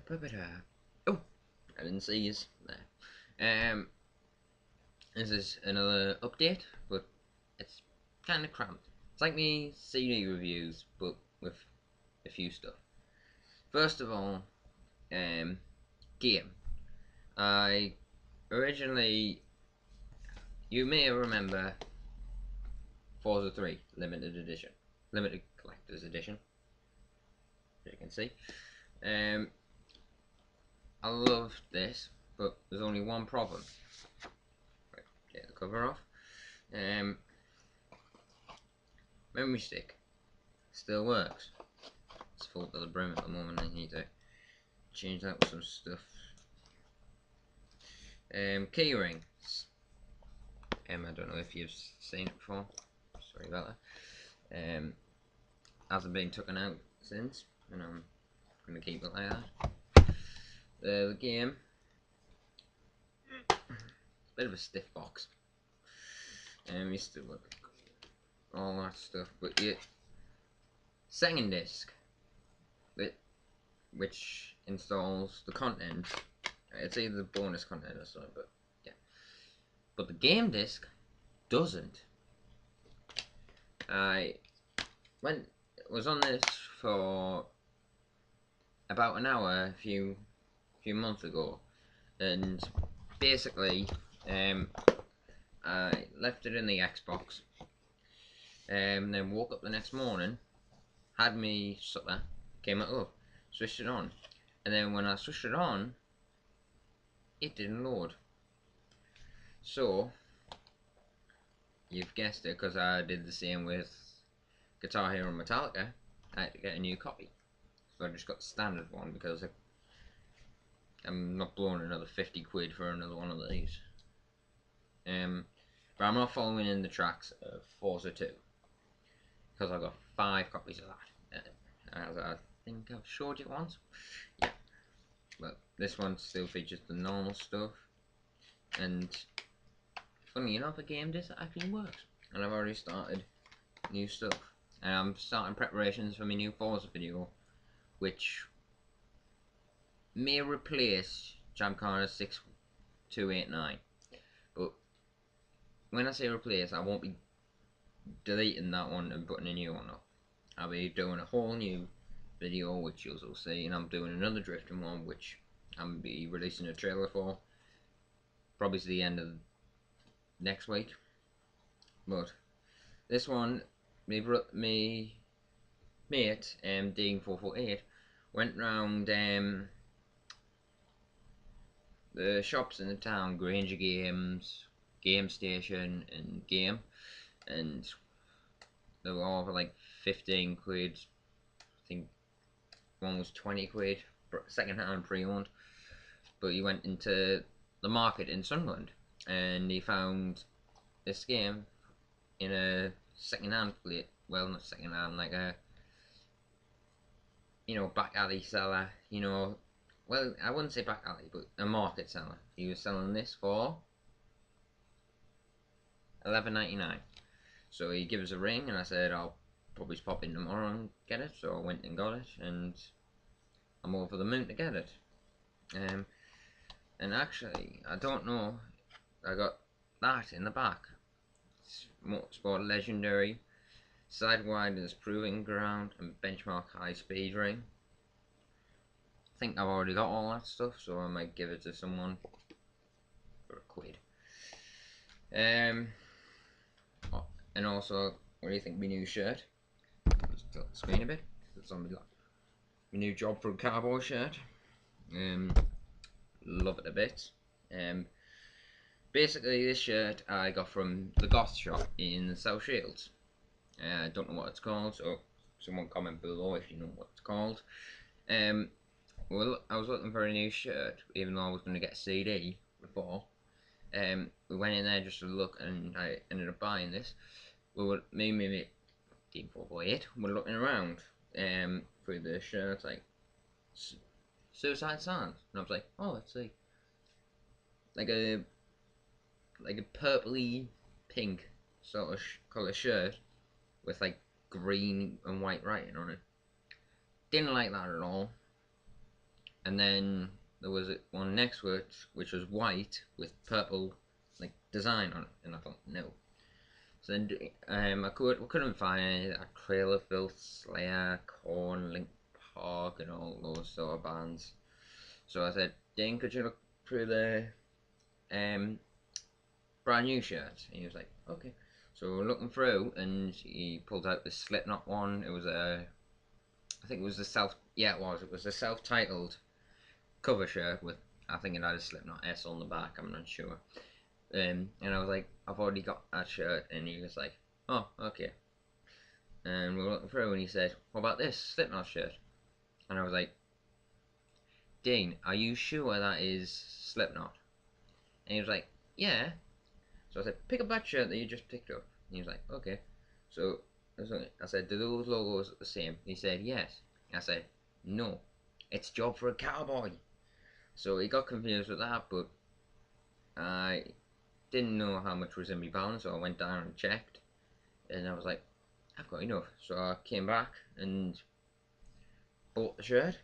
Oh, I didn't see you there. This is another update, but it's kind of cramped. It's like me CD reviews, but with a few stuff. First of all, game. I originally, you may remember Forza 3 limited edition, limited collector's edition, as you can see. I love this, but there's only one problem. Right, get the cover off. Memory stick still works. It's full to the brim at the moment. I need to change that with some stuff. Key rings. I don't know if you've seen it before. Sorry about that. Hasn't been taken out since, and I'm gonna keep it like that. The game. Bit of a stiff box. Used to look all that stuff, but yeah. Second disc, which installs the content. It's either the bonus content or something, but yeah. But the game disc doesn't. I was on this for about an hour a few months ago, and basically, I left it in the Xbox, and then woke up the next morning, had me supper, came up, switched it on, and then when I switched it on, it didn't load. So, you've guessed it, because I did the same with Guitar Hero Metallica. I had to get a new copy, so I just got the standard one because I'm not blowing another 50 quid for another one of these. But I'm not following in the tracks of Forza 2 because I've got 5 copies of that. As I think I've showed you once. Yeah. But this one still features the normal stuff, and funny enough, the game disc actually works. And I've already started new stuff, and I'm starting preparations for my new Forza video, which may replace Jamkhana 6289. But when I say replace, I won't be deleting that one and putting a new one up. I'll be doing a whole new video, which you'll see, and I'm doing another drifting one, which I'm be releasing a trailer for, probably to the end of next week. But this one, me mate, Dean448, went round the shops in the town, Granger Games, Game Station, and Game, and they were all for like 15 quid. I think one was 20 quid, second hand pre-owned. But he went into the market in Sunderland and he found this game in a second hand plate. Well, not second hand, like a, back alley seller, well, I wouldn't say back alley, but a market seller. He was selling this for $11.99. So he gave us a ring, and I said I'll probably pop in tomorrow and get it. So I went and got it, and I'm over the moon to get it. And actually, I don't know, I got that in the back. It's Motorsport Legendary, Sidewinders Proving Ground, and Benchmark High Speed Ring. I think I've already got all that stuff, so I might give it to someone for a quid. And also, what do you think of my new shirt? Just tilt the screen a bit. It's on my new Job for a Cowboy shirt. Love it a bit. Basically, this shirt I got from the Goth shop in South Shields. I don't know what it's called, so someone comment below if you know what it's called. Well, I was looking for a new shirt, even though I was going to get a CD before. We went in there just to look, and I ended up buying this. Me and my Team 4.8 were looking around for the shirts, like Suicide Sands, and I was like, oh, let's see, like a purpley pink sort of colour shirt with like green and white writing on it. Didn't like that at all. and then there was one next to it which was white with purple like design on it, and I thought no. So then I couldn't find any that Trailer Filth, Slayer, Korn, Link Park, and all those sort of bands. So I said, Dean, could you look through the brand new shirts? And he was like, okay. So we're looking through, and he pulled out the Slipknot one. It was I think it was it was a self-titled cover shirt with, I think it had a Slipknot S on the back. I'm not sure. And I was like, I've already got that shirt, and he was like, oh, okay. And we were looking through, and he said, what about this Slipknot shirt? And I was like, Dean, are you sure that is Slipknot? And he was like, yeah. So I said, pick up that shirt that you just picked up. And he was like, okay. So I said, do those logos the same? He said, yes. I said, no, it's Job for a Cowboy. So he got confused with that, but I didn't know how much was in my balance, so I went down and checked, and I was like, I've got enough. So I came back and bought the shirt,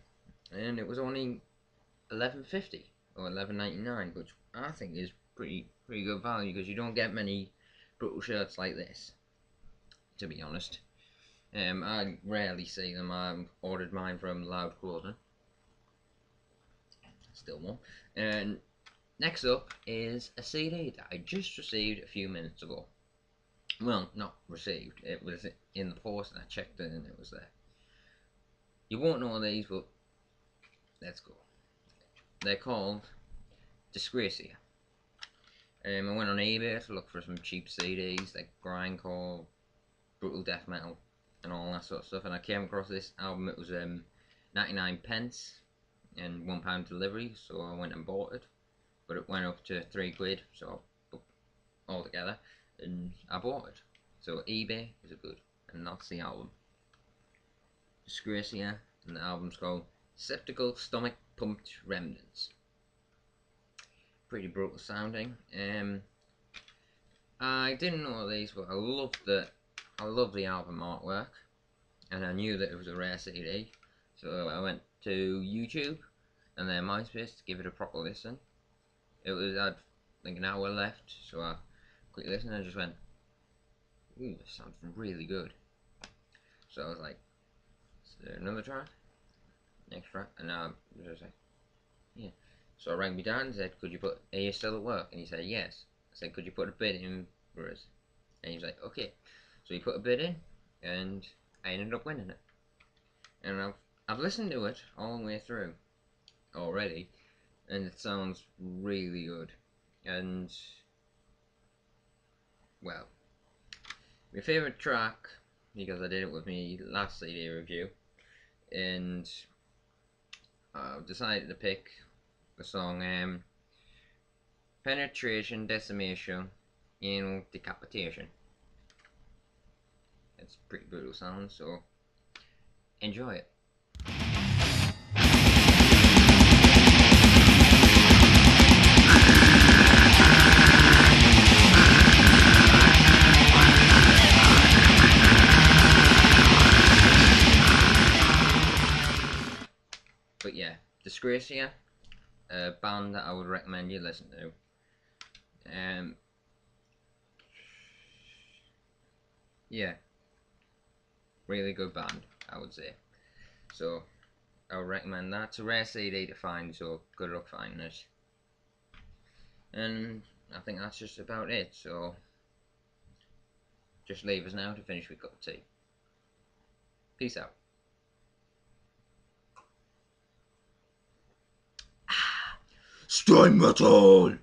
and it was only $11.50 or $11.99, which I think is pretty good value because you don't get many brutal shirts like this, to be honest. I rarely see them. I ordered mine from Loud Clothing. Still one. And next up is a CD that I just received a few minutes ago. Well, not received. It was in the post, and I checked it, and it was there. You won't know these, but let's go. They're called Dyscrasia. I went on eBay to look for some cheap CDs like grindcore, brutal death metal, and all that sort of stuff, and I came across this album. It was 99 pence and £1 delivery, so I went and bought it. But it went up to £3, so all together, and I bought it. So eBay is a good, and that's the album. Dyscrasia, and the album's called Septical Stomach Pumped Remnants. Pretty brutal sounding. I didn't know these, but I love the album artwork, and I knew that it was a rare CD. So I went to YouTube and then MySpace to give it a proper listen. It was had like an hour left, so I quickly listened and I just went, ooh, this sounds really good. So I was like, is there another track? Next track? And I was just like, yeah. So I rang me dad and said, are you still at work? And he said, yes. I said, could you put a bid in for us? And he was like, okay. So he put a bid in, and I ended up winning it. And I've listened to it all the way through already, and it sounds really good. And, well, my favourite track, because I did it with my last CD review, and I've decided to pick the song Penetration, Decimation, Anal Decapitation. It's a pretty brutal sound, so enjoy it. But yeah, Dyscrasia, a band that I would recommend you listen to. Yeah, really good band, I would say. So I would recommend that. It's a rare CD to find, so good luck finding it. And I think that's just about it. So just leave us now to finish with a cup of tea. Peace out. Stay metal!